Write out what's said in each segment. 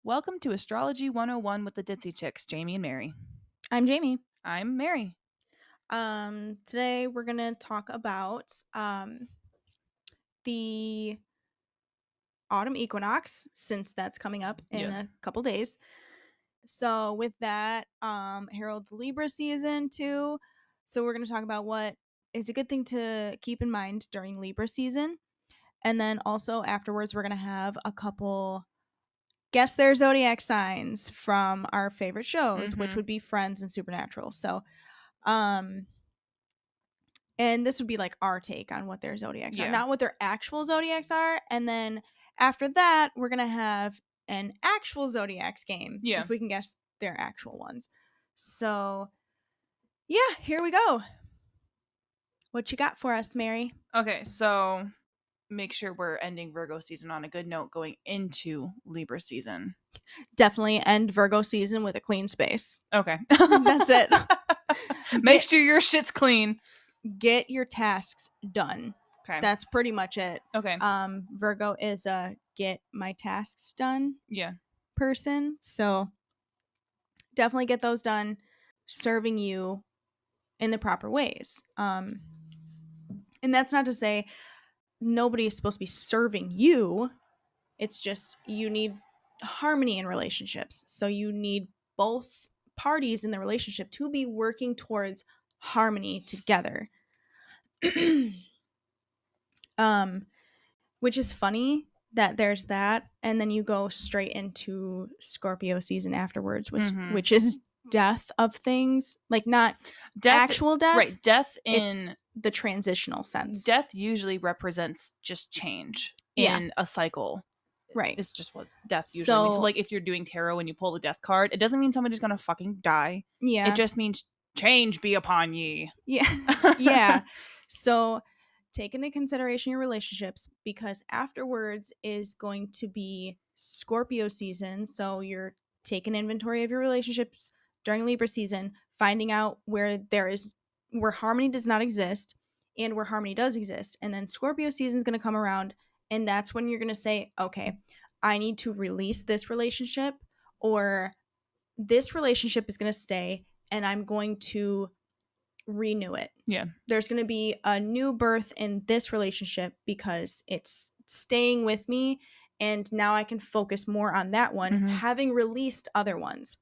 Welcome to Astrology 101 with the Ditzy Chicks, Jamie and Mary. I'm Jamie. I'm Mary. Today we're gonna talk about the autumn equinox, since that's coming up in Yeah. a couple days. So with that, heralds Libra season too. So we're gonna talk about what is a good thing to keep in mind during Libra season, and then also afterwards we're gonna have a couple guess their zodiac signs from our favorite shows, which would be Friends and Supernatural. So um and this would be like our take on what their zodiacs are, Yeah. not what their actual zodiacs are. And then after that, we're going to have an actual zodiacs game Yeah. if we can guess their actual ones. So, yeah, here we go. What you got for us, Mary? Okay, so make sure we're ending Virgo season on a good note going into Libra season. Definitely end Virgo season with a clean space. Okay. That's it. Make Get sure your shit's clean. get your tasks done. Okay. That's pretty much it. Okay. Virgo is a get my tasks done Yeah. person. So, definitely get those done, serving you in the proper ways. And that's not to say nobody is supposed to be serving you. It's just you need harmony in relationships. So you need both parties in the relationship to be working towards harmony together. um, which is funny that there's that, and then you go straight into Scorpio season afterwards, which is death of things, like not Death, actual death. right? Death It's in the transitional sense. death usually represents just change Yeah. in a cycle. Right. Is just what death usually means. So, So like, if you're doing tarot and you pull the death card, it doesn't mean somebody's gonna fucking die. It yeah. just means change be upon ye. Yeah. Yeah. So take into consideration your relationships, because afterwards is going to be Scorpio season. So you're taking inventory of your relationships during Libra season, finding out where harmony does not exist and where harmony does exist. And then Scorpio season is going to come around, and that's when you're going to say, okay, I need to release this relationship, or this relationship is going to stay and I'm going to renew it. Yeah. There's going to be a new birth in this relationship because it's staying with me, and now I can focus more on that one, having released other ones.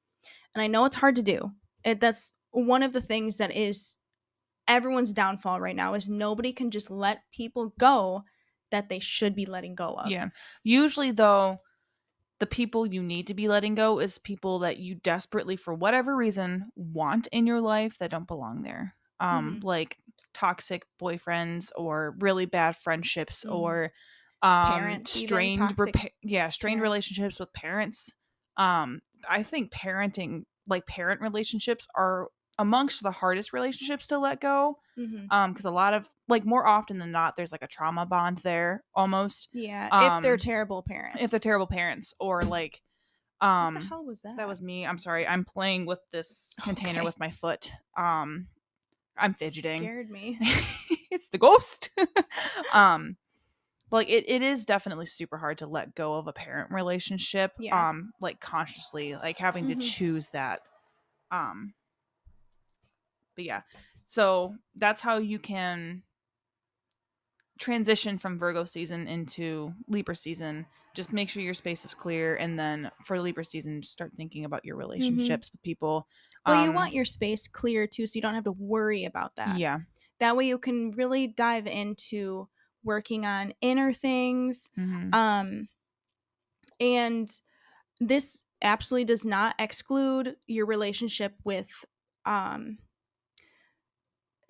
And I know it's hard to do. That's one of the things that is everyone's downfall right now, is nobody can just let people go that they should be letting go of. Yeah. Usually, though, the people you need to be letting go is people that you desperately, for whatever reason, want in your life that don't belong there. Like toxic boyfriends or really bad friendships or Parents, even strained toxic strained parents. relationships with parents. I think parenting, like parent relationships, are amongst the hardest relationships to let go. Because a lot of, like, more often than not, there's like a trauma bond there almost. Yeah, if they're terrible parents. If they're terrible parents, or like What the hell was that? that was me. I'm sorry. I'm playing with this container Okay. with my foot. I'm fidgeting. Scared me. It's the ghost. um like it is definitely super hard to let go of a parent relationship, Yeah. like consciously, like having to choose that. um but yeah, so that's how you can transition from Virgo season into Libra season. Just make sure your space is clear, and then for Libra season, just start thinking about your relationships with people. Well, you want your space clear too, so you don't have to worry about that. Yeah. That way you can really dive into working on inner things. Mm-hmm. And this absolutely does not exclude your relationship with um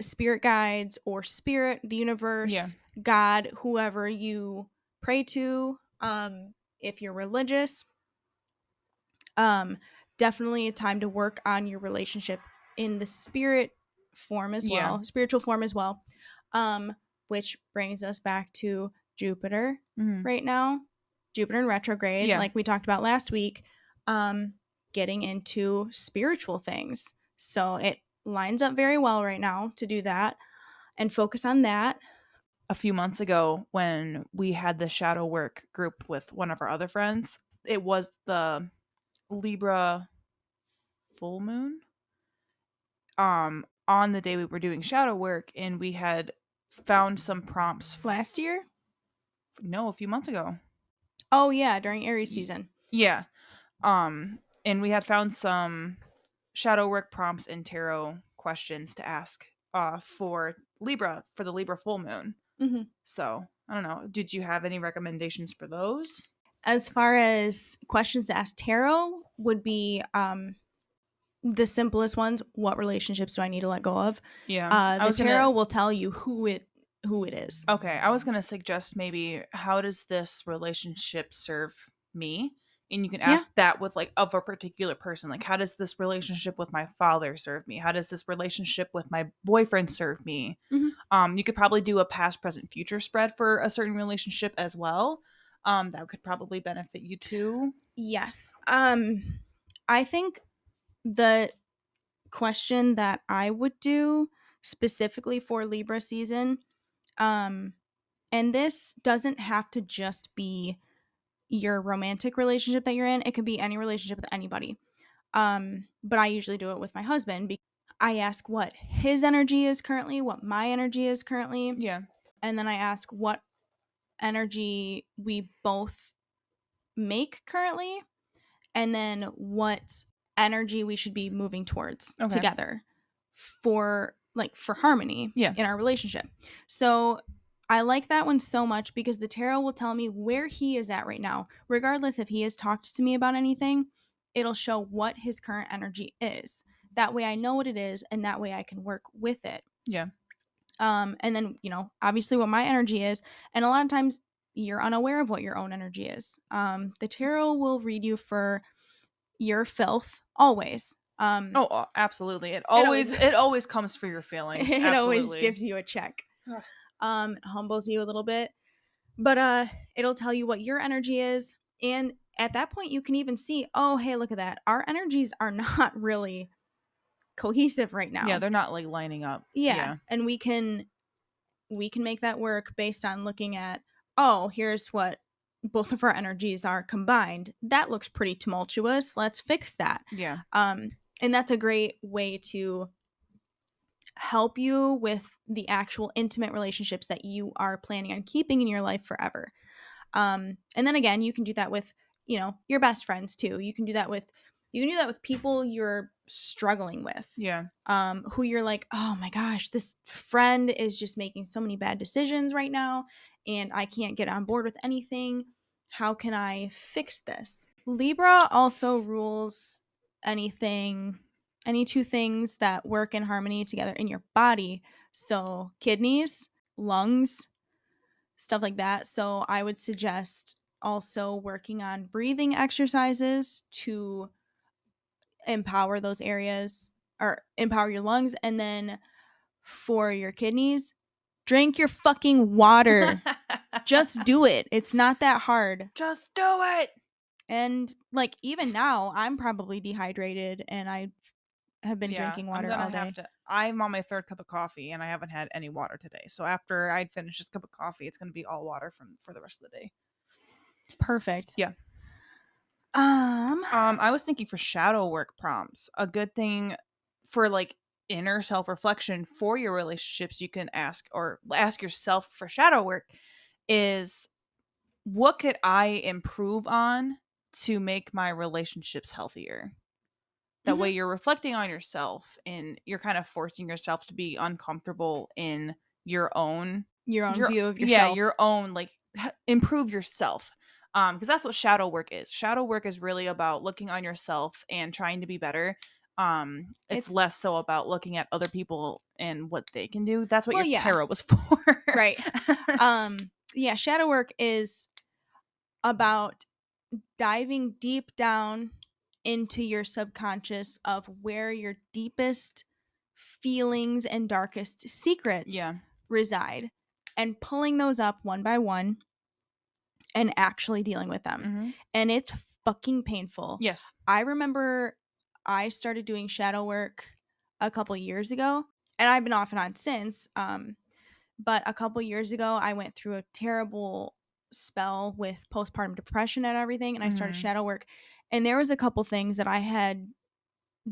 spirit guides or spirit, the universe, Yeah. God, whoever you pray to. If you're religious, definitely a time to work on your relationship in the spirit form as Yeah. well, spiritual form as well. Which brings us back to Jupiter right now. Jupiter in retrograde, Yeah. like we talked about last week, getting into spiritual things. So it lines up very well right now to do that and focus on that. A few months ago, when we had the shadow work group with one of our other friends, it was the Libra full moon on the day we were doing shadow work, and we had found some prompts Last year? no, a few months ago. Oh yeah, during Aries Y- season. yeah. And we had found some shadow work prompts and tarot questions to ask for Libra for the Libra full moon. Hmm. So, I don't know. Did you have any recommendations for those? As far as questions to ask tarot would be the simplest ones. What relationships do I need to let go of? Yeah. I The was tarot gonna will tell you who it is. Okay, I was gonna suggest maybe how does this relationship serve me? And you can Yeah. ask that with like of a particular person. Like, how does this relationship with my father serve me? How does this relationship with my boyfriend serve me? Hmm. You could probably do a past, present, future spread for a certain relationship as well. That could probably benefit you too. Yes. I think the question that I would do specifically for Libra season, um, and this doesn't have to just be your romantic relationship that you're in. It could be any relationship with anybody. But I usually do it with my husband because I ask what his energy is currently, what my energy is currently, Yeah. and then I ask what energy we both make currently, and then what energy we should be moving towards Okay. together for harmony Yeah. in our relationship. So I like that one so much because the tarot will tell me where he is at right now. Regardless if he has talked to me about anything, it'll show what his current energy is. That way I know what it is and that way I can work with it. Yeah. And then, obviously what my energy is. And a lot of times you're unaware of what your own energy is. The tarot will read you for your filth always. Oh, absolutely. It It always always it always comes for your feelings. it always Absolutely. gives you a check. Ugh. It humbles you a little bit, but it'll tell you what your energy is, and at that point you can even see, oh, hey, look at that. Our energies are not really cohesive right Yeah, now. they're not like lining up. Yeah, Yeah. and we can make that work based on looking at, oh, here's what both of our energies are combined. That looks pretty tumultuous. Let's fix that. Yeah. And that's a great way to help you with the actual intimate relationships that you are planning on keeping in your life forever. And then again, you can do that with, your best friends too. You can do that with people you're struggling with, Yeah. who you're like, oh my gosh, this friend is just making so many bad decisions right now, and I can't get on board with anything. How can I fix this? Libra also rules any two things that work in harmony together in your body. So, kidneys, lungs, stuff like that. So, I would suggest also working on breathing exercises to empower those areas or empower your lungs. And then for your kidneys, drink your fucking water. Just do it. It's not that hard. Just do it. And like even now, I'm probably dehydrated and I have been Yeah, drinking I'm water gonna all have day. to. I'm on my third cup of coffee, and I haven't had any water today. So after I finish this cup of coffee, it's gonna be all water for the rest of the day. Perfect. Yeah. Um, I was thinking for shadow work prompts, a good thing for like inner self reflection for your relationships, you can ask yourself for shadow work is what could I improve on to make my relationships healthier? That way mhm, you're reflecting on yourself and you're kind of forcing yourself to be uncomfortable in your own your own your view of yeah, yourself. your own like improve yourself. Because that's what shadow work is. Shadow work is really about looking on yourself and trying to be better. It's It's less so about looking at other people and what they can do. That's what well, your yeah, tarot was for. right. Yeah, shadow work is about diving deep down into your subconscious of where your deepest feelings and darkest secrets Yeah. reside and pulling those up one by one and actually dealing with them. Hmm. And it's fucking painful. Yes. I remember I started doing shadow work a couple years ago, and I've been off and on since. But a couple years ago, I went through a terrible spell with postpartum depression and everything, and I started Mhm. shadow work. And there was a couple things that I had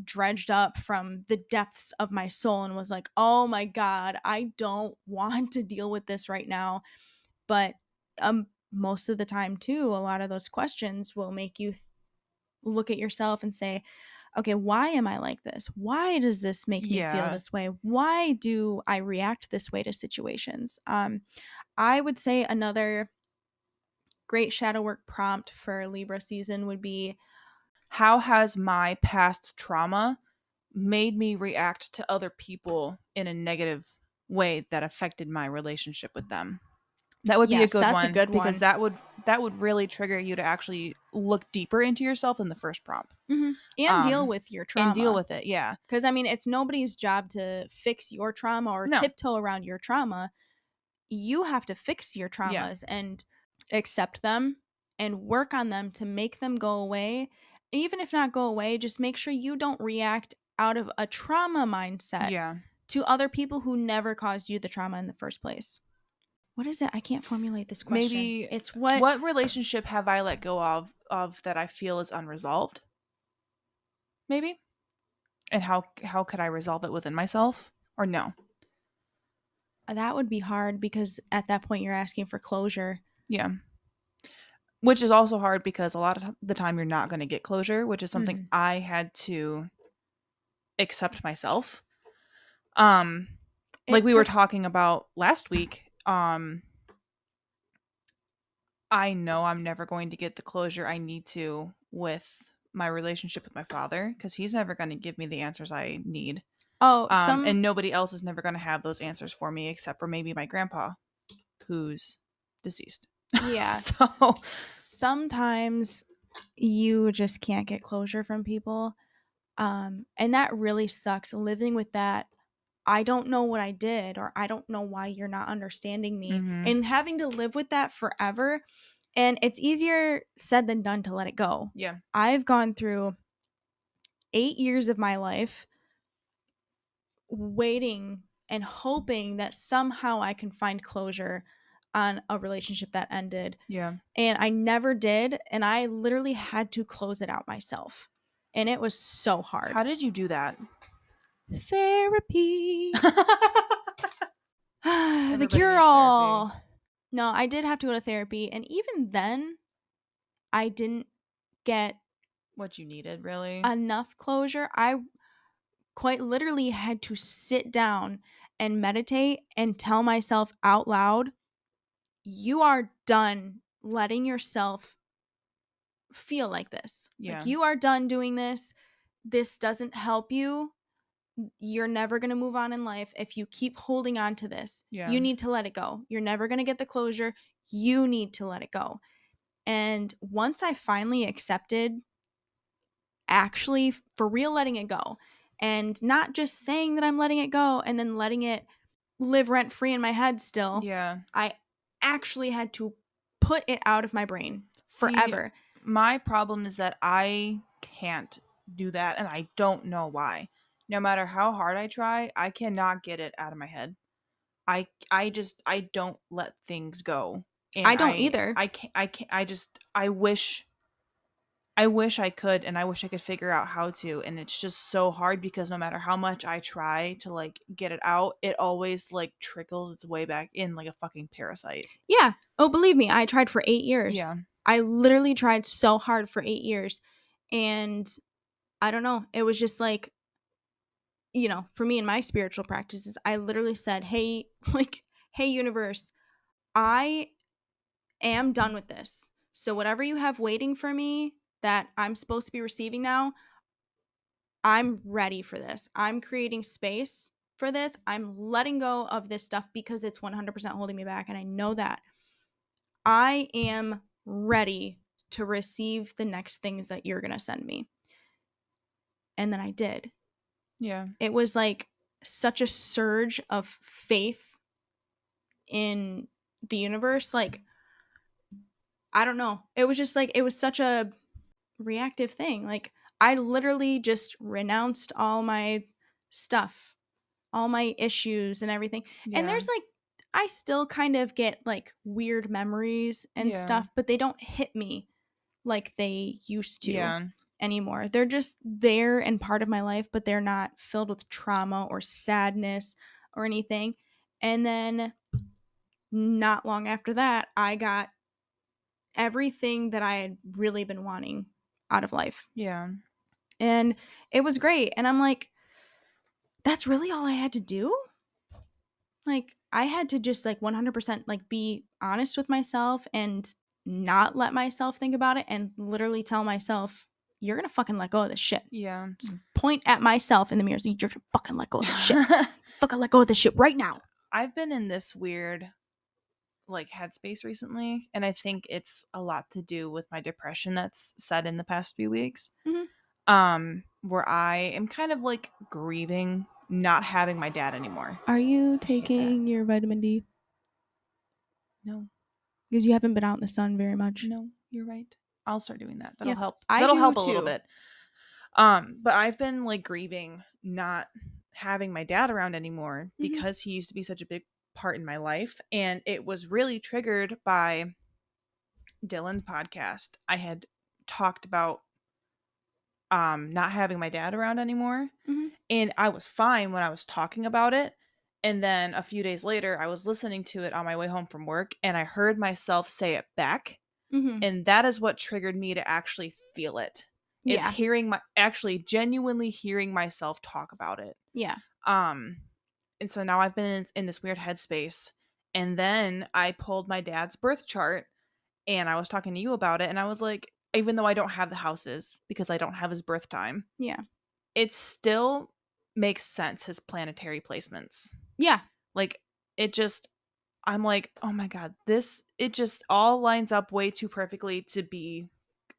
dredged up from the depths of my soul and was like, "Oh my god, I don't want to deal with this right now." But most of the time too, a lot of those questions will make you look at yourself and say, "Okay, why am I like this? Why does this make me feel Yeah. this way? Why do I react this way to situations?" I would say another great shadow work prompt for Libra season would be, How has my past trauma made me react to other people in a negative way that affected my relationship with them? That would be a yes, good that's a one good because one. that would really trigger you to actually look deeper into yourself in the first prompt. And deal Um with your and deal trauma. with it. Yeah. Because, I mean, it's nobody's job to fix your trauma or No. tiptoe around your trauma. You have to fix your Yeah. traumas and accept them and work on them to make them go away. Even if not go away, just make sure you don't react out of a trauma mindset Yeah. to other people who never caused you the trauma in the first place. What is it? I can't formulate this question. Maybe It's what what relationship have I let go of that I feel is unresolved? Maybe? And how could I resolve it within myself? Or no? that would be hard because at that point you're asking for closure. Yeah. Which is also hard because a lot of the time you're not going to get closure, which is something Mhm. I had to accept myself. Um like It we were took talking about last week, I know I'm never going to get the closure I need to with my relationship with my father because he's never going to give me the answers I need. oh, some And nobody else is never going to have those answers for me except for maybe my grandpa, who's deceased. yeah. So, Sometimes you just can't get closure from people. And that really sucks living with that. I don't know what I did, or I don't know why you're not understanding me, mhm, and having to live with that forever. And it's easier said than done to let it go. yeah, I've gone through 8 years of my life waiting and hoping that somehow I can find closure on a relationship that ended. yeah. And I never did. And I literally had to close it out myself. And it was so hard. How did you do that? Therapy. The Everybody cure needs therapy. all. No, I did have to go to therapy. And even then, I didn't get What you needed, really? enough closure. I quite literally had to sit down and meditate and tell myself out loud, you are done letting yourself feel like this. Like, Yeah, you are done doing this. This doesn't help you. You're never going to move on in life if you keep holding on to this. yeah, You need to let it go. You're never going to get the closure. You need to let it go. And once I finally accepted actually for real letting it go and not just saying that I'm letting it go and then letting it live rent free in my head still, yeah. I actually had to put it out of my brain See, forever. my problem is that I can't do that, and I don't know why. No matter how hard I try, I cannot get it out of my head. I don't let things go, and I don't either. I wish I could, and I wish I could figure out how to, and it's just so hard because no matter how much I try to like get it out, it always like trickles its way back in like a fucking parasite. Yeah. Oh, believe me, I tried for 8 years. Yeah. I literally tried so hard for 8 years. And I don't know. It was just like, for me in my spiritual practices, I literally said, hey, like, hey, universe, I am done with this. So whatever you have waiting for me that I'm supposed to be receiving now, I'm ready for this. I'm creating space for this. I'm letting go of this stuff because it's 100% holding me back. And I know that I am ready to receive the next things that you're going to send me. And then I did. Yeah. It was like such a surge of faith in the universe. Like, I don't know. It was just like, it was such a reactive thing. Like, I literally just renounced all my stuff, all my issues and everything. And Yeah. there's like I still kind of get like weird memories and Yeah. stuff, but they don't hit me like they used to Yeah. anymore. They're just there and part of my life, but they're not filled with trauma or sadness or anything. And then not long after that, I got everything that I had really been wanting out of life. Yeah. And it was great. And I'm like, that's really all I had to do? Like, I had to just like 100% like be honest with myself and not let myself think about it and literally tell myself, you're gonna fucking let go of this shit. Yeah. Just point at myself in the mirror, say, you're gonna fucking let go of this shit. Fucking let go of this shit right now. I've been in this weird like headspace recently, and I think it's a lot to do with my depression that's set in the past few weeks. Hmm. Where I am kind of like grieving not having my dad anymore. Are you I hate that. taking your vitamin D? No, Because you haven't been out in the sun very much. no, you're right. I'll start doing that. That'll Yeah, help. I That'll do help a little too. bit. But I've been like grieving not having my dad around anymore Hmm. because he used to be such a big part in my life, and it was really triggered by Dylan's podcast. I had talked about not having my dad around anymore, Hmm. and I was fine when I was talking about it. And then a few days later, I was listening to it on my way home from work, and I heard myself say it back, Hmm. and that is what triggered me to actually feel it. Is Yeah. hearing my actually genuinely hearing myself talk about it. Yeah. Um and so now I've been in this weird headspace. And then I pulled my dad's birth chart, and I was talking to you about it, and I was like, even though I don't have the houses because I don't have his birth time, Yeah. it still makes sense, his planetary placements. Yeah. Like, it just I'm like, "Oh my god, this it just all lines up way too perfectly to be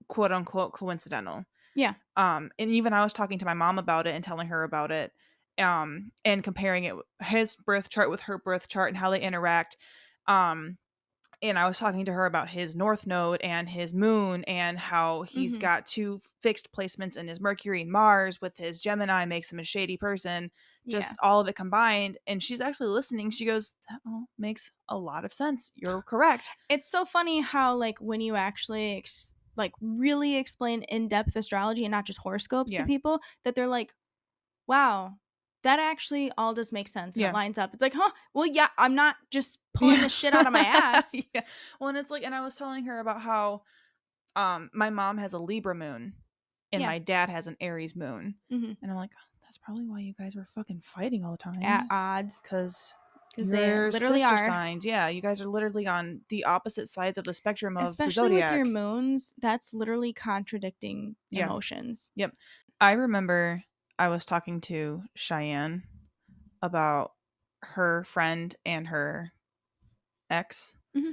quote unquote coincidental." Yeah. And even I was talking to my mom about it and telling her about it, and comparing it his birth chart with her birth chart and how they interact. Um, and I was talking to her about his north node and his moon and how he's Hmm. got two fixed placements in his Mercury and Mars with his Gemini makes him a shady person, Yeah. just all of it combined. And she's actually listening. She goes, "That all makes a lot of sense. You're correct." It's so funny how like when you actually like really explain in-depth astrology and not just horoscopes to Yeah. people, that they're like, wow, that actually all does make sense and it Yeah. lines up. It's like, huh, well, yeah, I'm not just pulling Yeah. this shit out of my ass. Yeah. Well, and it's like, and I was telling her about how my mom has a Libra moon and Yeah. my dad has an Aries moon. Hmm. And I'm like, "Oh, that's probably why you guys were fucking fighting all the time, At odds, cuz because they you're literally sister are. signs. Yeah, you guys are literally on the opposite sides of the spectrum of the Especially with your zodiac." moons, that's literally contradicting Yeah. emotions. Yep. I remember I was talking to Cheyenne about her friend and her ex. Hmm.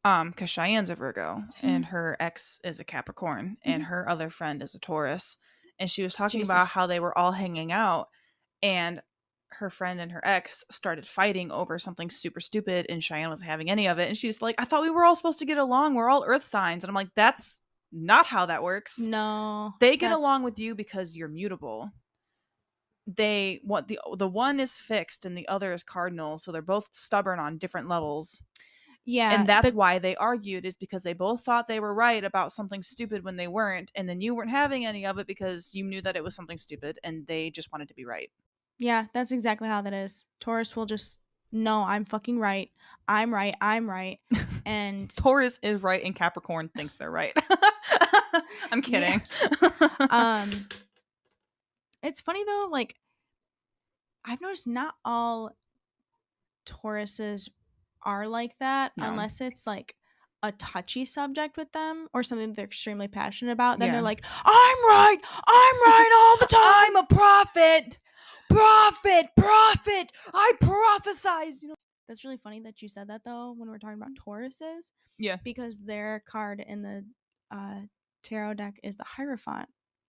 Because Cheyenne's a Virgo Hmm. and her ex is a Capricorn and Hmm. her other friend is a Taurus. And she was talking about Jesus. how they were all hanging out, and her friend and her ex started fighting over something super stupid, and Cheyenne wasn't having any of it. And she's like, "I thought we were all supposed to get along. We're all earth signs." And I'm like, "That's not how that works. No, They get that's along with you because you're mutable. They want the one is fixed and the other is cardinal, so they're both stubborn on different levels. yeah. And that's The why they argued, is because they both thought they were right about something stupid when they weren't, and then you weren't having any of it because you knew that it was something stupid and they just wanted to be right." Yeah, that's exactly how that is. Taurus will just, no, I'm fucking right. I'm right. I'm right. And Taurus is right and Capricorn thinks they're right. I'm yeah. kidding. Um it's funny though, like I've noticed not all Tauruses are like that No. unless it's like a touchy subject with them or something they're extremely passionate about. Then they're Yeah. like, I'm right. I'm right all the I'm time. a prophet. Prophet, prophet. I prophesize. That's really funny that you said that though when we're talking about Tauruses Yeah. because their card in the uh, tarot deck is the Hierophant,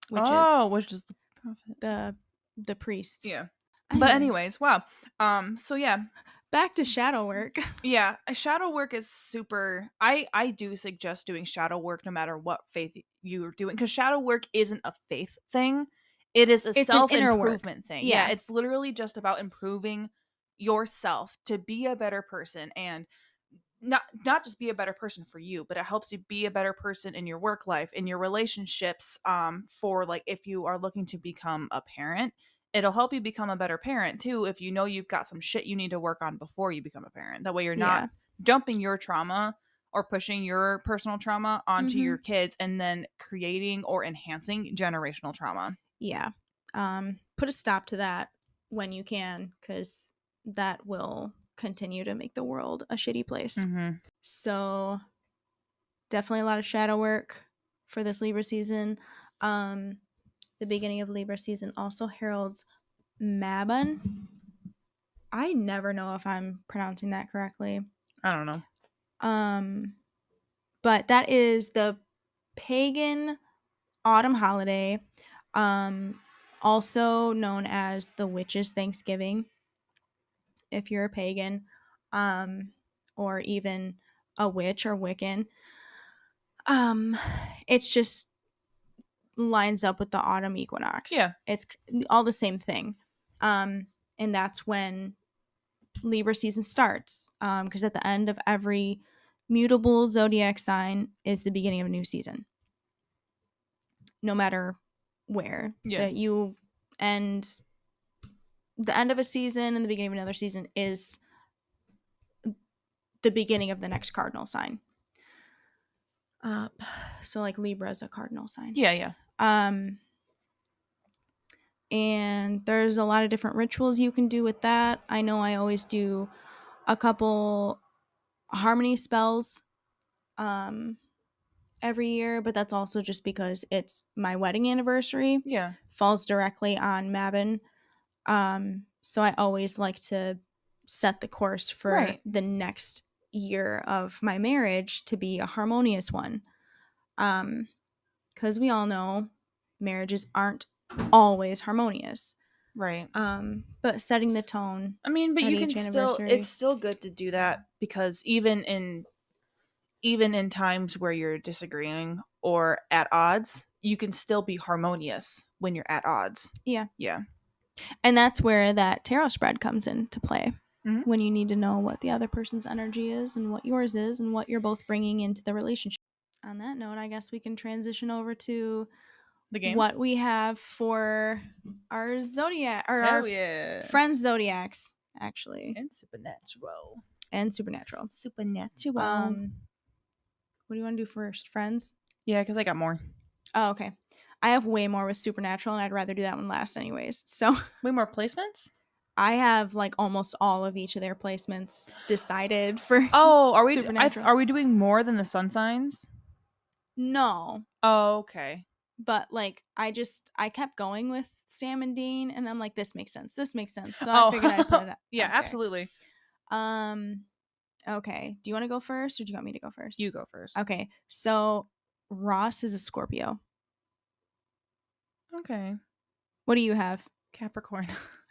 which Oh, is which is the prophet. the priest. Yeah. But Anyways, anyways, wow. So yeah, back to shadow work. yeah, shadow work is super. I do suggest doing shadow work no matter what faith you're doing, because shadow work isn't a faith thing. It is a It's an inner work. self-improvement thing. Yeah, Yeah. it's literally just about improving yourself to be a better person, and not just be a better person for you, but it helps you be a better person in your work life, in your relationships, for like if you are looking to become a parent, it'll help you become a better parent too if you know you've got some shit you need to work on before you become a parent. That way you're not Yeah. dumping your trauma or pushing your personal trauma onto Mm-hmm. your kids and then creating or enhancing generational trauma. Yeah. Put a stop to that when you can, because that will continue to make the world a shitty place. Mm-hmm. So definitely a lot of shadow work for this Libra season. The beginning of Libra season also heralds Mabon. I never know if I'm pronouncing that correctly. I don't know. But that is the pagan autumn holiday, also known as the witches' Thanksgiving. If you're a pagan, or even a witch or Wiccan, um, it's just lines up with the autumn equinox. Yeah. It's all the same thing. And that's when Libra season starts. Because at the end of every mutable zodiac sign is the beginning of a new season. No matter where. Yeah. That you end the end of a season and the beginning of another season is the beginning of the next cardinal sign. So like Libra is a cardinal sign. Yeah, yeah. And there's a lot of different rituals you can do with that. I know I always do a couple harmony spells every year, but that's also just because it's my wedding anniversary. Yeah. Falls directly on Mabon. So I always like to set the course for Right. the next year of my marriage to be a harmonious one. Because we all know marriages aren't always harmonious. Right. But setting the tone I mean, but at you can each still it's anniversary. still good to do that because even in times where you're disagreeing or at odds, you can still be harmonious when you're at odds. Yeah. Yeah. And that's where that tarot spread comes into play. Mm-hmm. When you need to know what the other person's energy is and what yours is and what you're both bringing into the relationship. On that note, I guess we can transition over to The game. what we have for our zodiac or Hell our yeah. friends zodiacs, actually, And supernatural. and supernatural. Supernatural. What do you want to do first, friends? Yeah, because I got more. Oh, okay. I have way more with supernatural, and I'd rather do that one last, anyways. So Way more placements? I have like almost all of each of their placements decided for Oh, supernatural. are we doing more than the sun signs? No, Oh, okay. but like I kept going with Sam and Dean, and I'm like, this makes sense. This makes sense. So I figured I'd put Oh, it yeah, out there. absolutely. Okay. Do you want to go first, or do you want me to go first? You go first. Okay. So Ross is a Scorpio. Okay. What do you have? Capricorn.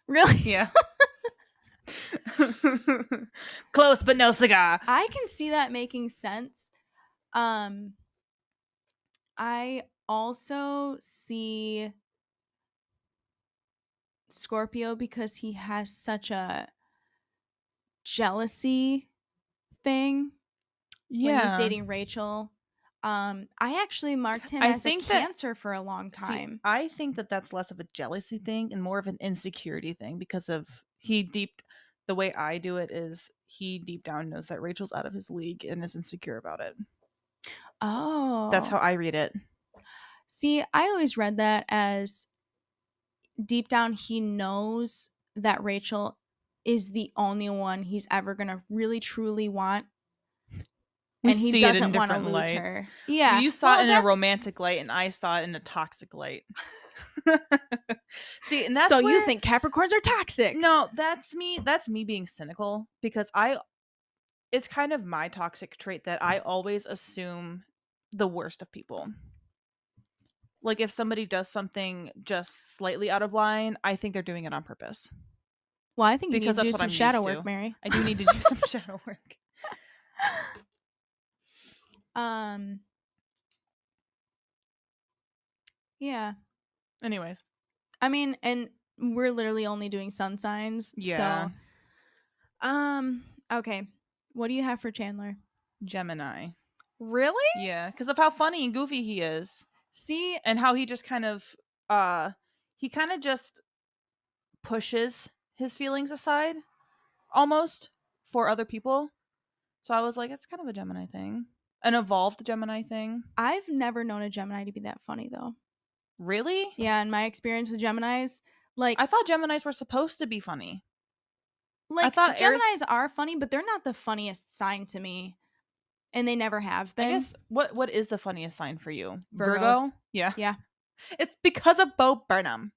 Really? Yeah. Close, but no cigar. I can see that making sense. I also see Scorpio because he has such a jealousy thing when he's Yeah. dating Rachel. I actually marked him I as a think that Cancer for a long see, time. I think that that's less of a jealousy thing and more of an insecurity thing because of the way I do it is he deep down knows that Rachel's out of his league and is insecure about it. That's how Oh. I read it. See, I always read that as deep down he knows that Rachel is the only one he's ever going to really truly want, We and he see it in doesn't want to different lose lights. her. Yeah. You saw it Well, in a that's romantic light and I saw it in a toxic light. See, and so that's you where think Capricorns are toxic. no, that's me being cynical because it's kind of my toxic trait that I always assume the worst of people. Like if somebody does something just slightly out of line, I think they're doing it on purpose Well, I think you because need to that's do what some I'm shadow used work, to. Mary. I do need to do some shadow work. um yeah. Anyways, I mean, and we're literally only doing sun signs, yeah. so Okay. What do you have for Chandler? Gemini. Really? Yeah, because of how funny and goofy he is, See, and how he just kind of he kind of just pushes his feelings aside almost for other people. So I was like, it's kind of a Gemini thing, an evolved Gemini thing. I've never known a Gemini to be that funny though. Really? Yeah, in my experience with Geminis, I like thought Geminis were supposed to be funny. I like thought Aries. Geminis are funny, but they're not the funniest sign to me, and they never have I been. guess what is the funniest sign for you? Virgos. Virgo? Yeah. Yeah. It's because of Bo Burnham.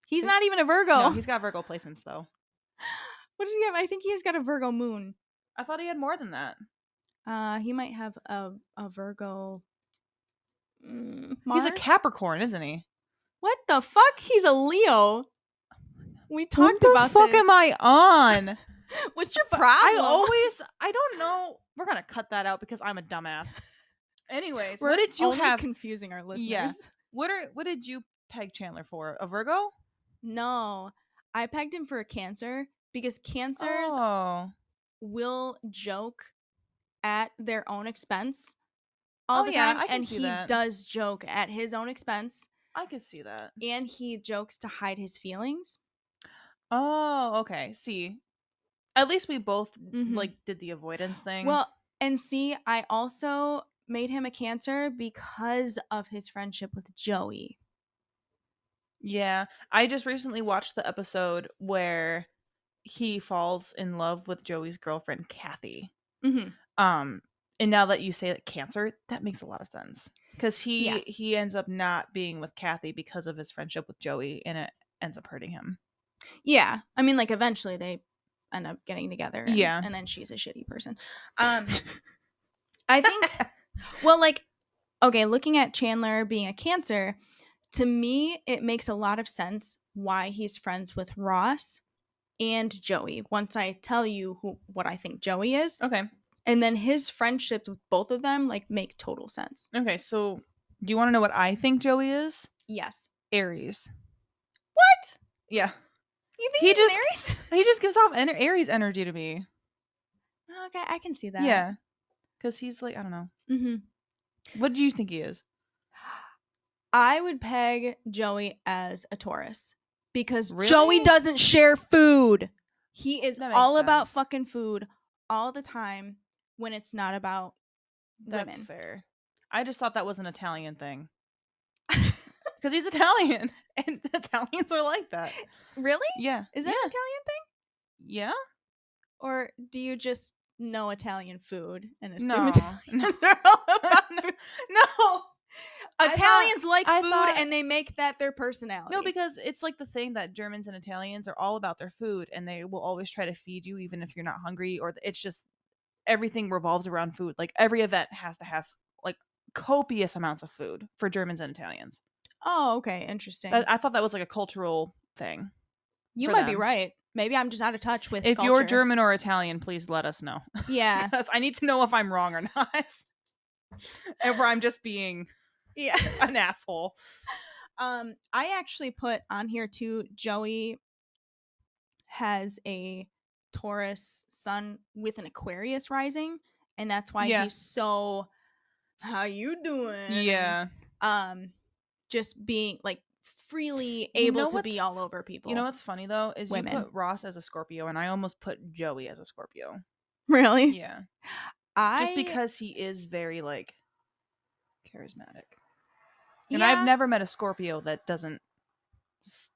He's His- not even a no, Virgo. he's got Virgo placements though. What does he have? I think he has got a Virgo moon. I thought he had more than that. He might have a Virgo He's a Mars. Capricorn, isn't he? What the fuck? He's a Leo. We What talked the about fuck this. am I on? What's your But I problem? always, I don't know. We're gonna cut that out because I'm a dumbass. Anyways, We're what did you only have? confusing our Yeah. listeners. What did you peg Chandler for? A Virgo? No, I pegged him for a Cancer because Cancers Oh. will joke at their own expense all Oh the yeah, time, I can and see he that. does joke at his own expense, I can see that. and he jokes to hide his feelings. Oh, okay. See, at least we both Mm-hmm. like did the avoidance thing. Well, and see, I also made him a Cancer because of his friendship with Joey. Yeah, I just recently watched the episode where he falls in love with Joey's girlfriend Kathy. Mm-hmm. Um, and now that you say that Cancer, that makes a lot of sense because Yeah. he ends up not being with Kathy because of his friendship with Joey, and it ends up hurting him. Yeah. I mean, like, eventually they end up getting together, and, Yeah. and then she's a shitty person. I think, well, like, okay, looking at Chandler being a Cancer, to me, it makes a lot of sense why he's friends with Ross and Joey. Once I tell you what I think Joey is, Okay. and then his friendships with both of them like make total sense. Okay. So, do you want to know what I think Joey is? Yes. Aries. What? Yeah. You think He he's an just Aries? he just gives off Aries energy to me. Okay, I can see that. Yeah, because he's like I don't know. Mm-hmm. What do you think he is? I would peg Joey as a Taurus because Joey Really? doesn't share food. He is That makes all about sense. fucking food all the time when it's not about That's women. fair. I just thought that was an Italian thing because he's Italian, and Italians are like that. Really? Yeah. Is that Yeah. an Italian thing? Yeah. Or do you just know Italian food and assume No. No. Italians are all about no. food? No. Italians like I food thought and they make that their personality. no, because it's like the thing that Germans and Italians are all about their food, and they will always try to feed you even if you're not hungry, or it's just everything revolves around food. Like every event has to have like copious amounts of food for Germans and Italians. Oh, okay, interesting. I thought that was like a cultural thing You for might be them. right. Maybe I'm just out of touch with If you're culture. German or Italian, please let us know. Yeah. Because I need to know if I'm wrong or not. If I'm just being Yeah. an asshole. I actually put on here too, Joey has a Taurus sun with an Aquarius rising, and that's why Yeah. he's so how you doing? And Yeah. just being like freely You able know to what's be all over people. you know what's funny though is you Women. put Ross as a Scorpio and I almost put Joey as a Scorpio. Really? Yeah. Just I because he is very like charismatic. And I've yeah, never met a Scorpio that doesn't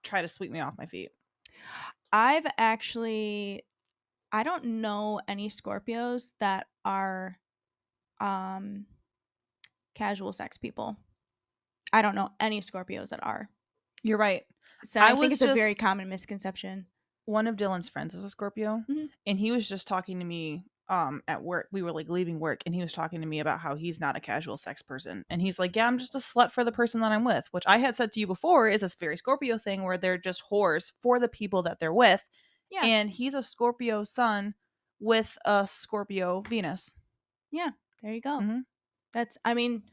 try to sweep me off my feet. I've actually I don't know any Scorpios that are um casual sex people. I don't know any Scorpios that are. You're right. So I I think was it's a very just common misconception. one of Dylan's friends is a Scorpio, Mhm. and he was just talking to me at work. We were like leaving work, and he was talking to me about how he's not a casual sex person, and he's like, yeah, I'm just a slut for the person that I'm with, which I had said to you before is this very Scorpio thing where they're just whores for the people that they're with. Yeah. And he's a Scorpio sun with a Scorpio Venus. Yeah. There you go. Hmm. That's I mean,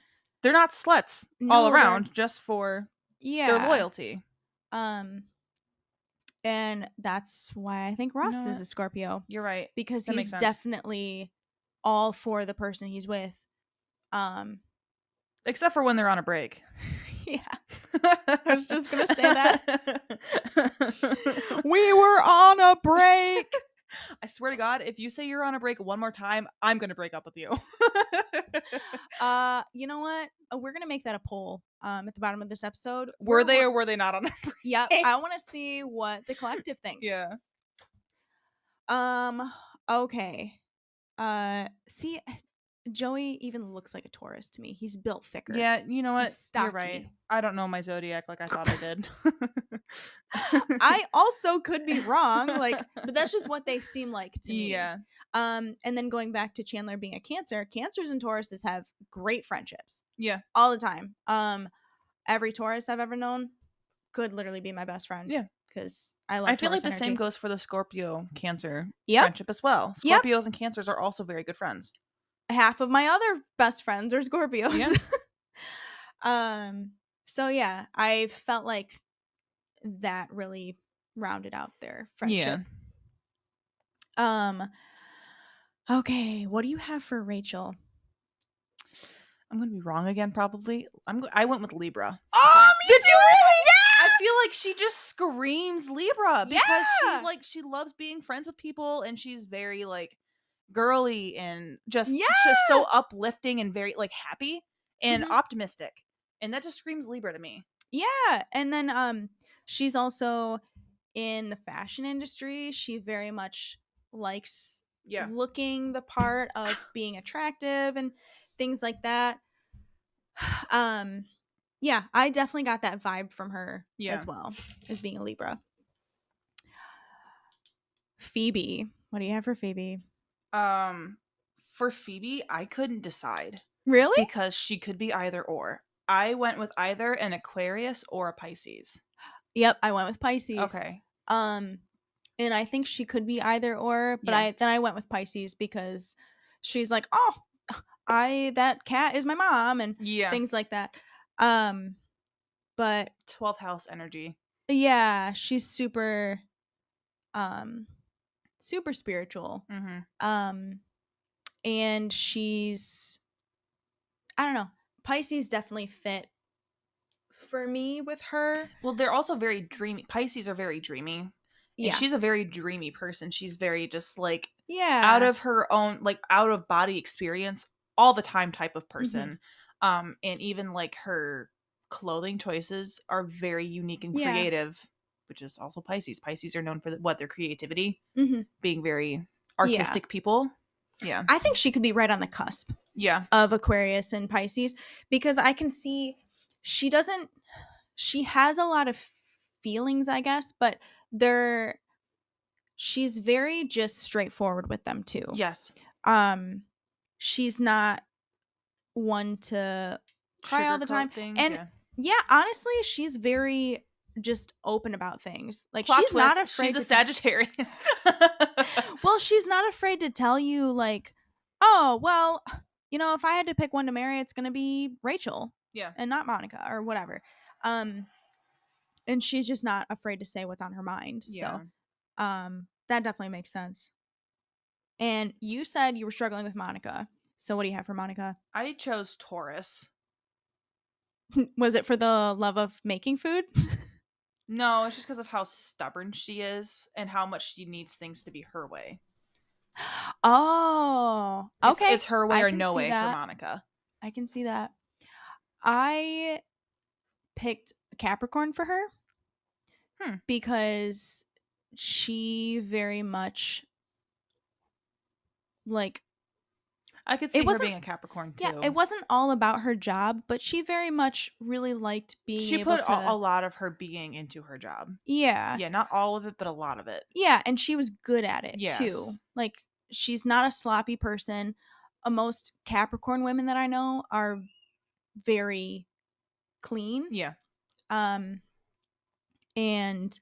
They're not sluts all no, they're around just for their yeah. loyalty. Um And that's why I think You know Ross is what? a Scorpio, You're right. because That makes he's sense. definitely all for the person he's with. Um, Except for when they're on a break. yeah, I was just gonna say that. We were on a break. I swear to God, if you say you're on a break one more time, I'm gonna break up with you. You know what? We're gonna make that a poll. At the bottom of this episode, Were they or were they not on a Yep, break? I want to see what the collective thinks. Yeah. Um. Okay. See, Joey even looks like a Taurus to me. He's built thicker. Yeah, you know He's what? You're right. stocky. I don't know my zodiac like I thought I did. I also could be wrong, like, but that's just what they seem like to me. Yeah. And then going back to Chandler being a Cancer, Cancers and Tauruses have great friendships Yeah. all the time. Every Taurus I've ever known could literally be my best friend Yeah. because I I love feel like Taurus the same energy. goes for the Scorpio Cancer Yep, friendship as well. yep. Scorpios and Cancers are also very good friends. Half of my other best friends are Yeah. Scorpios. So yeah, I felt like that really rounded out their Yeah. friendship. Um, okay, what do you have for Rachel? I'm gonna be wrong again, probably. I went with Libra. Oh, me Did you really? too! I feel like she just screams Libra Yeah! because Yeah! she loves being friends with people and she's very like girly and just so Yeah! uplifting and very like happy and Mhm. optimistic. And that just screams Libra to me. Yeah, and then, she's also in the fashion industry. She very much likes Yeah. looking the part of being attractive and things like that. Um, yeah, I definitely got that vibe from her Yeah. as well, as being a Libra. Phoebe. What do you have for Phoebe? Um for Phoebe, I couldn't decide Really? because she could be either or. I went with either an Aquarius or a Pisces. Yep, I went with Pisces. Okay. Um, and I think she could be either or, but Yeah. I went with Pisces because she's like, "Oh, I that cat is my mom," and Yeah. things like that. Um, but 12th house energy. yeah, she's super um super spiritual. Mhm. Um, and she's, I don't know, Pisces definitely fit for me with her. Well, they're also very dreamy. Pisces are very dreamy. And Yeah. she's a very dreamy person. She's very just like out Yeah. of her own like out of body experience all the time type of Mhm. person. And even like her clothing choices are very unique and Yeah. creative, which is also Pisces. Pisces are known for what their creativity, Mhm. being very Yeah. artistic people. Yeah. I think she could be right on the cusp Yeah. of Aquarius and Pisces because I can see she doesn't she has a lot of feelings, I guess, but they're she's very just straightforward with them too. Yes. Um she's not one to cry all the time. Sugarcoat things. And Yeah. yeah, honestly, she's very just open about things. Like Plot she's not twist. She's afraid a to tell Sagittarius. well, she's not afraid to tell you like, "Oh, well, if I had to pick one to marry, it's going to be Rachel Yeah. and not Monica or whatever." Um and she's just not afraid to say what's on her mind. So, Yeah. that definitely makes sense. And you said you were struggling with Monica. So what do you have for Monica? I chose Taurus. Was it for the love of making food? No, it's just because of how stubborn she is and how much she needs things to be her way. Oh, It's okay. it's her way I or can no see way for that. Monica. I can see that. I picked Capricorn for her Hmm. because she very much like I could it see her wasn't being a Capricorn yeah, it too. wasn't all about her job, but she very much really liked being She able put a to lot of her being into her job. yeah. Yeah, not all of it, but a lot of it. Yeah, and she was good at it too. Yes. Like she's not a sloppy person. Most Capricorn women that I know are very clean. Yeah. Um and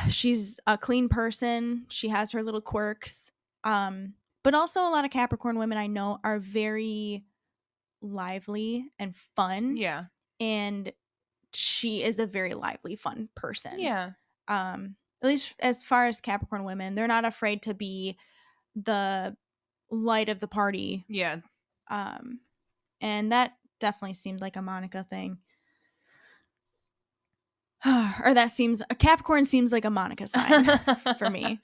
she's a clean person. She has her little quirks. But also a lot of Capricorn women I know are very lively and fun, Yeah. and she is a very lively, fun person. Yeah. At least as far as Capricorn women, they're not afraid to be the light of the party. Yeah. Um, and that definitely seemed like a Monica thing. Or that seems a Capricorn seems like a Monica sign for me.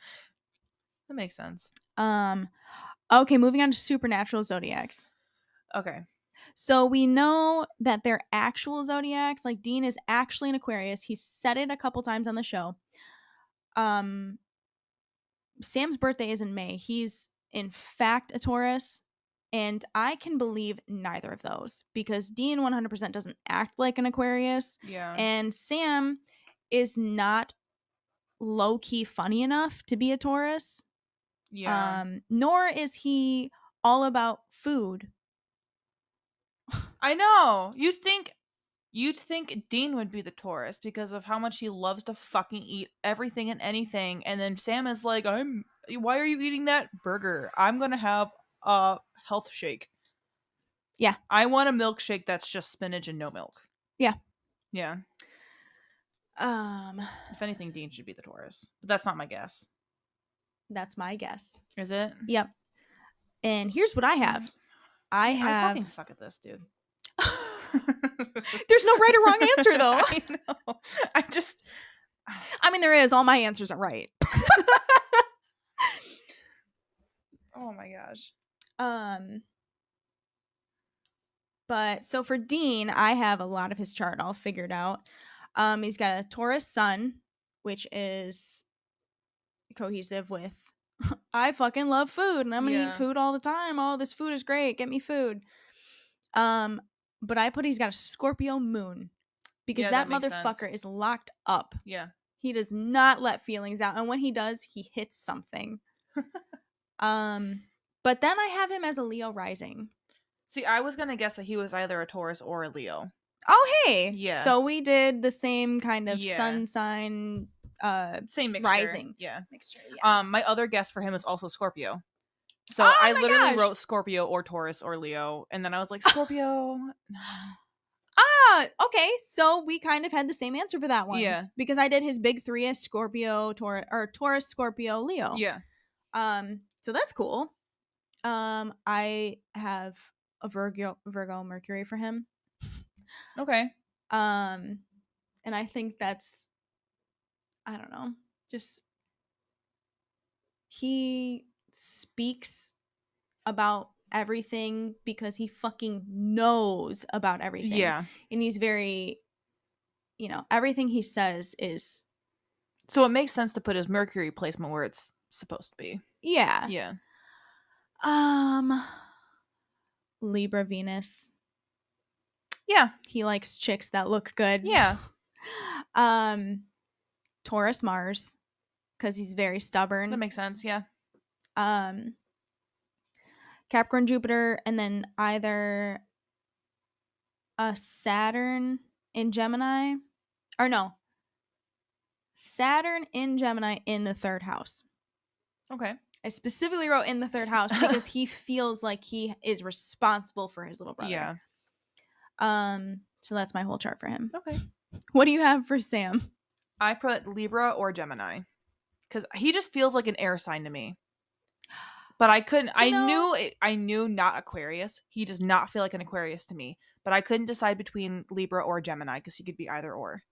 That makes sense. Okay, moving on to supernatural zodiacs. Okay. So we know that they're actual zodiacs. Like Dean is actually an Aquarius. He said it a couple times on the show. Um, Sam's birthday is in May. He's in fact a Taurus, and I can believe neither of those because Dean 100% doesn't act like an Aquarius, Yeah. and Sam is not low key funny enough to be a Taurus. Yeah. Nor is he all about food. I know. You'd think Dean would be the Taurus because of how much he loves to fucking eat everything and anything, and then Sam is like, Why are you eating that burger? I'm gonna have a health shake. Yeah, I want a milkshake that's just spinach and no milk. yeah. Yeah. Um, If anything, Dean should be the Taurus, but that's not my guess. that's my guess. Is it? Yep. And here's what I have. I See, I fucking have. suck at this, dude. There's no right or wrong answer, though. I know. I just. I mean, there is. All my answers are right. Oh my gosh. Um, but so for Dean, I have a lot of his chart all figured out. He's got a Taurus sun, which is cohesive with I fucking love food and I'm gonna eat Yeah. food all the time. Oh, this food is great. Get me food. Um, but I put he's got a Scorpio moon because Yeah, that that makes sense. motherfucker is locked up. Yeah. He does not let feelings out, and when he does, he hits something. But then I have him as a Leo rising. See, I was gonna guess that he was either a Taurus or a Leo. Oh, hey. Yeah. So we did the same kind of Yeah. sun sign Same mixture. rising Yeah. mixture. Yeah. My other guess for him is also Scorpio. So Oh I my literally gosh. wrote Scorpio or Taurus or Leo, and then I was like, Scorpio. No. Okay. So we kind of had the same answer for that one. Yeah. Because I did his big three as Scorpio, Taurus, Scorpio, Leo. Yeah. So that's cool. I have a Virgo Mercury for him. Okay. And I think that's I don't know, just he speaks about everything because he fucking knows about everything. Yeah. And he's very, everything he says is So it makes sense to put his Mercury placement where it's supposed to be. yeah. Yeah. Um Libra Venus. Yeah. He likes chicks that look good. Yeah. Taurus Mars cuz he's very That stubborn. makes sense. Yeah. Capricorn Jupiter and then either a Saturn in Gemini or no. Saturn in Gemini in the third house. Okay. I specifically wrote in the third house because he feels like he is responsible for his little brother. Yeah. So that's my whole chart for him. Okay. What do you have for Sam? I put Libra or Gemini because he just feels like an air sign to me. But I couldn't. I knew not Aquarius. He does not feel like an Aquarius to me. But I couldn't decide between Libra or Gemini because he could be either or.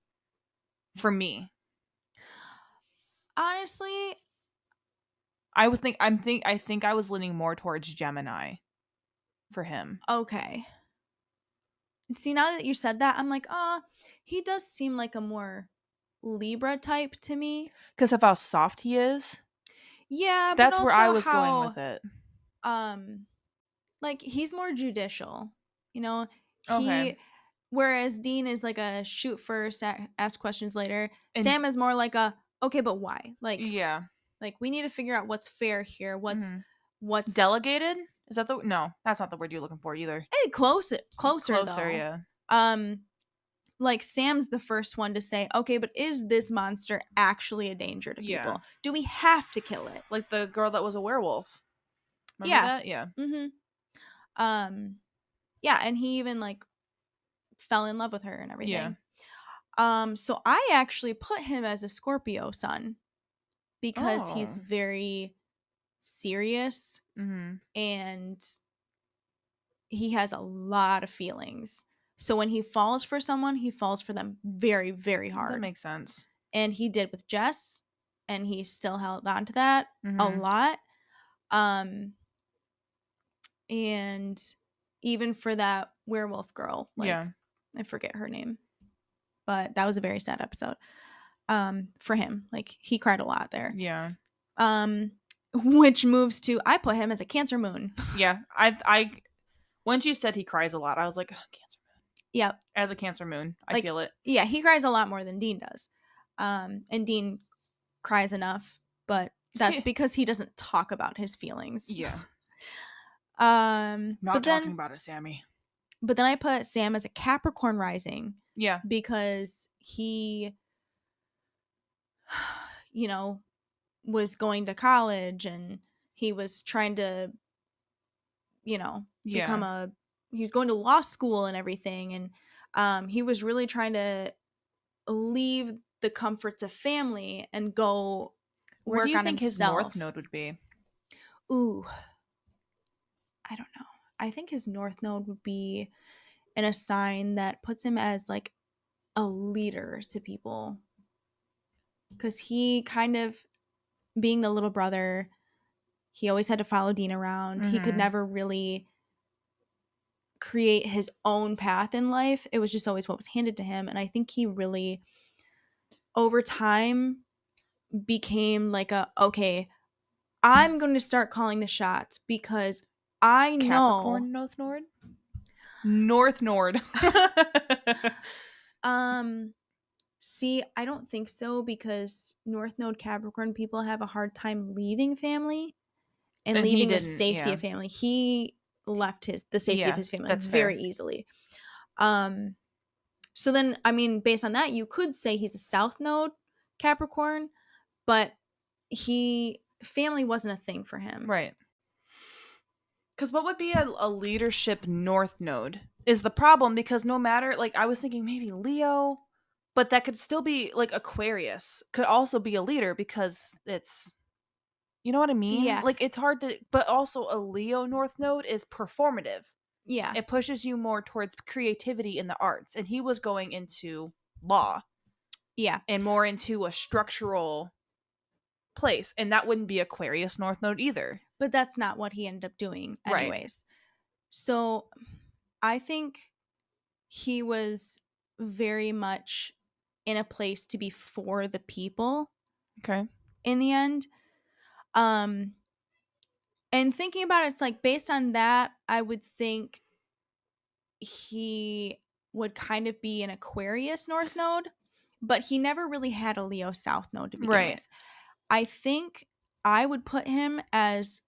For me, Honestly, I think I was leaning more towards Gemini for him. okay. See, now that you said that, I'm like, he does seem like a more Libra type to me. Because of how soft he is. Yeah, but That's where I also was going with how it. like he's more judicial. Okay. Whereas Dean is like a shoot first, ask questions later. And Sam is more like a okay, but why? yeah. Like we need to figure out what's fair here. What's Delegated? Is that the no? That's not the word you're looking for either. closer Closer, though. yeah. Like Sam's the first one to say, okay, but is this monster actually a danger to Yeah. people? Do we have to kill it? Like the girl that was a werewolf. Remember that? Yeah. Yeah, and he even like fell in love with her and everything. So I actually put him as a Scorpio sun because he's Oh. very serious Mhm. and he has a lot of feelings. So when he falls for someone, he falls for them very, very That hard. makes sense. And he did with Jess, and he still held on to that a Mhm. lot. Um, and even for that werewolf girl, like Yeah. I forget her name, but that was a very sad episode. For him, like he cried a lot there. Yeah. Um, which moves to I put him as a Cancer moon. Yeah. I once you said he cries a lot, I was like, oh, Cancer moon. Yep. As a Cancer moon, I Like, feel it. yeah, he cries a lot more than Dean does. And Dean cries enough, but that's because he doesn't talk about his feelings. Yeah. But Not talking then about it, Sammy. I put Sam as a Capricorn rising Yeah. because he you know was going to college and he was trying to, become Yeah. a he was going to law school and everything, and he was really trying to leave the comforts of family and go Where do work you on think his north himself. node would be? Ooh, I don't know. I think his north node would be in a sign that puts him as like a leader to people, because he kind of, being the little brother, he always had to follow Dean around. He could Mhm. never really create his own path in life. It was just always what was handed to him. And I think he really, over time, became like okay, I'm going to start calling the shots because I know. Capricorn North Nord? North Nord. Um, See, I don't think so because North Node Capricorn people have a hard time leaving family and And he leaving the didn't, safety yeah. of family. He left the safety of Yeah, his family that's fair. very easily. Um, so then, I mean, based on that, you could say he's a South Node Capricorn, but family wasn't a thing for him. Right. Because what would be a leadership north node is the problem, because no matter, like, I was thinking maybe Leo, but that could still be like Aquarius could also be a leader because it's, you know what I mean? Yeah, Like, it's hard to, but also a Leo north node is performative. yeah, It pushes you more towards creativity in the arts. And he was going into law yeah. and more into a structural place. And that wouldn't be Aquarius north node either. But that's not what he ended up doing, Right. anyways. So I think he was very much in a place to be for the people Okay. in the end. Um, and thinking about it, it's like based on that, I would think he would kind of be an Aquarius North Node, but he never really had a Leo South Node to begin Right. with. I think I would put him as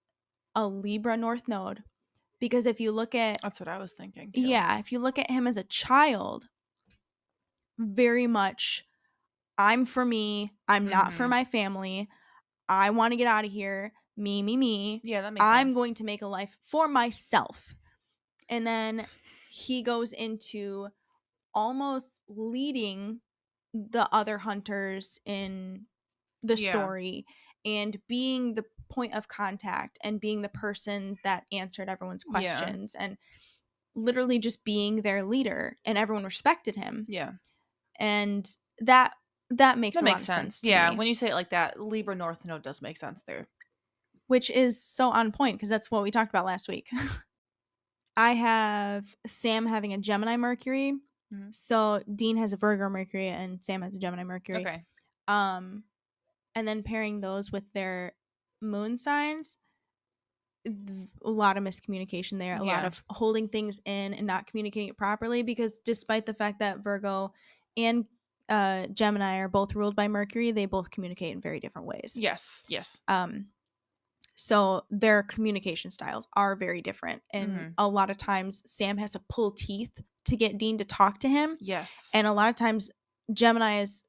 a Libra North Node because if you look at, That's what I was thinking too. yeah, if you look at him as a child, very much I'm for me, I'm not for Mm-hmm. my family. I want to get out of here. Me, me, me. Yeah, that makes I'm sense. going to make a life for myself. And then he goes into almost leading the other hunters in the Yeah. story and being the point of contact and being the person that answered everyone's Yeah. questions and literally just being their leader, and everyone respected him. Yeah. And that makes That a lot makes of sense. sense to Yeah. me, When you say it like that, Libra North Node does make sense there. which is so on point because that's what we talked about last week. I have Sam having a Gemini Mercury. Hmm. So Dean has a Virgo Mercury and Sam has a Gemini Mercury. Okay. Um, and then pairing those with their moon signs, a lot of miscommunication there, a lot Yeah. of holding things in and not communicating it properly because despite the fact that Virgo and Gemini are both ruled by Mercury, they both communicate in very different ways. Yes. Yes. Um, So their communication styles are very different. And Hmm. a lot of times Sam has to pull teeth to get Dean to talk to him. Yes. And a lot of times Gemini is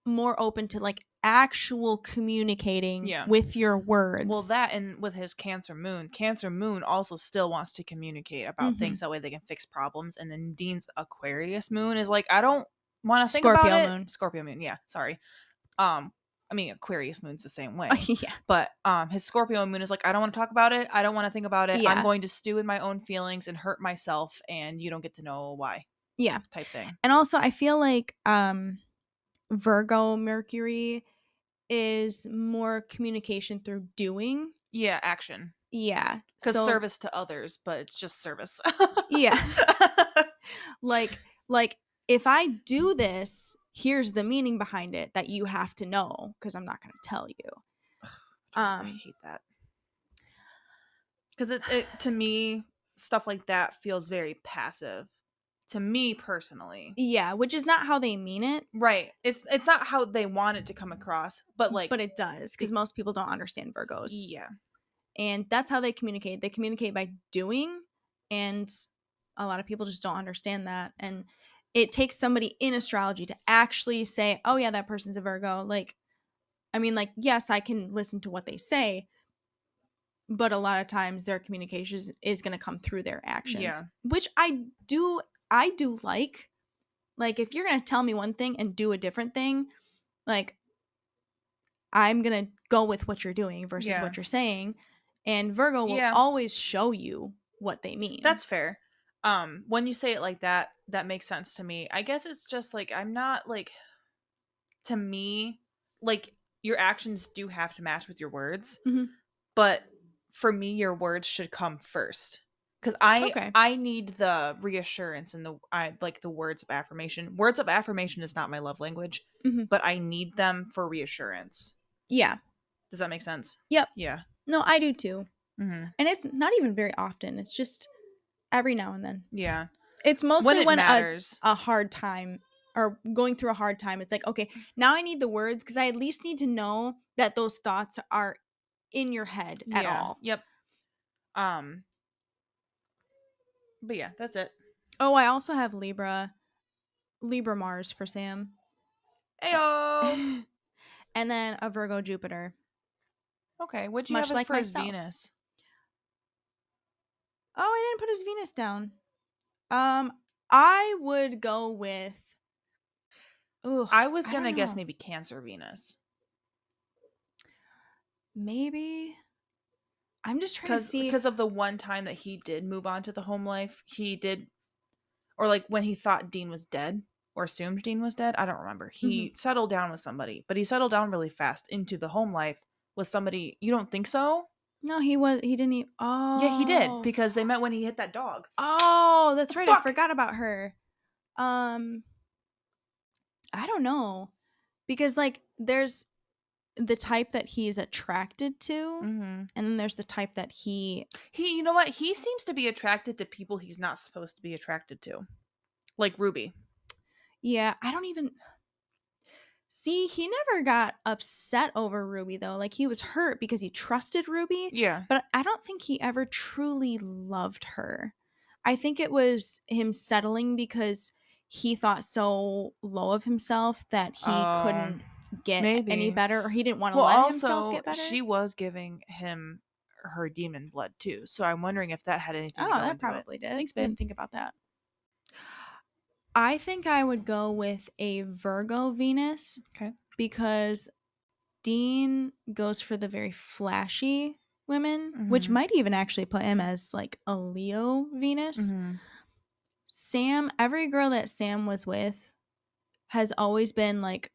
more open to like actual communicating Yeah. with your Well, words. that, and with his Cancer Moon also still wants to communicate about Hmm. things, that way they can fix problems. And then Dean's Aquarius Moon is like, I don't. want to think about Scorpio it. moon. Scorpio moon, yeah, sorry. I mean, Aquarius moon's the same way. Yeah. But his Scorpio moon is like, I don't want to talk about it. I don't want to think about it. I'm Yeah. going to stew in my own feelings and hurt myself, and you don't get to know why. Yeah. Type thing. And also I feel like Virgo Mercury is more communication through doing. Yeah, action. Yeah. Because So service to others, but it's just service. yeah. like if I do this, here's the meaning behind it that you have to know because I'm not going to tell you. I hate that. Because it to me, stuff like that feels very passive. To me personally. Yeah, which is not how they mean it. Right. It's not how they want it to come across, but like But it does because most people don't understand Virgos. yeah. And that's how they communicate. They communicate by doing, and a lot of people just don't understand that. And it takes somebody in astrology to actually say, oh yeah, that person's a Virgo. Like, I mean, like, yes, I can listen to what they say, but a lot of times their communication is going to come through their actions, Yeah. which I do like. Like, if you're going to tell me one thing and do a different thing, like, I'm going to go with what you're doing versus Yeah. what you're saying. And Virgo will Yeah. always show you what they mean. That's fair. When you say it like that, that makes sense to me. I guess it's just like I'm not like to me, like your actions do have to match with your words, Mhm. but for me your words should come first. Cuz I Okay. I need the reassurance and I like the words of affirmation. Words of affirmation is not my love language, Mhm. but I need them for reassurance. Yeah. Does that make sense? Yep. Yeah. No, I do too. Mhm. And it's not even very often. It's just every now and then. Yeah. It's When mostly it when matters. a hard time or going through a hard time. It's like, okay, now I need the words because I at least need to know that those thoughts are in your head at Yeah. all. Yep. Um but yeah, that's it. Oh, I also have Libra Mars for Sam. Ayo. And then a Virgo Jupiter, Okay, what'd you much have like for his myself. Venus? Oh, I didn't put his Venus down. I would go with. Ooh, I was I don't gonna guess know. maybe Cancer Venus. Maybe. I'm just trying to Cause see. because of the one time that he did move on to the home life, he did or like when he thought Dean was dead or assumed Dean was dead, I don't remember. Mhm. He settled down with somebody, but he settled down really fast into the home life with somebody. You don't think so? No, he was. He didn't. Yeah, he did Oh. because they met when he hit that dog. Oh, The that's right. I fuck? forgot about her. Um, I don't know because like there's the type that he is attracted to, Mm-hmm. and then there's the type that he. You know what? He seems to be attracted to people he's not supposed to be attracted to, like Ruby. Yeah, I don't even. See, he never got upset over Ruby though. Like he was hurt because he trusted Ruby, Yeah. but I don't think he ever truly loved her. I think it was him settling because he thought so low of himself that he couldn't get any Maybe. better or he didn't want to Well, let himself also, get better. she was giving him her demon blood too. So I'm wondering if that had anything to Oh, go that into it. probably did. Thanks, I babe. didn't think about that. I think I would go with a Virgo Venus Okay. because Dean goes for the very flashy women, which Mm-hmm. might even actually put him as like a Leo Venus. Mm-hmm. Sam, every girl that Sam was with has always been like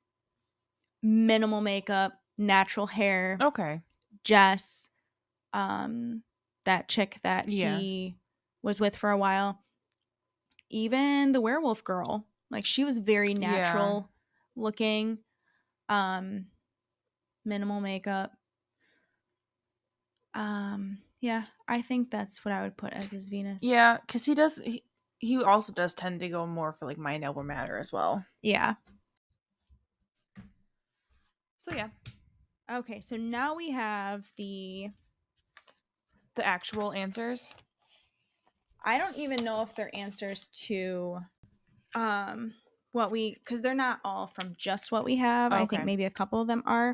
minimal makeup, natural hair. Okay. Jess, that chick that Yeah. he was with for a while, even the werewolf girl, like she was very Yeah. natural looking, um, minimal makeup. Yeah, I think that's what I would put as his Venus. Yeah, because he also does tend to go more for like mind over matter as well. Yeah. So yeah, Okay, so now we have the actual answers. I don't even know if they're answers to what we because they're not all from just what we have. I think Okay. maybe a couple of them are.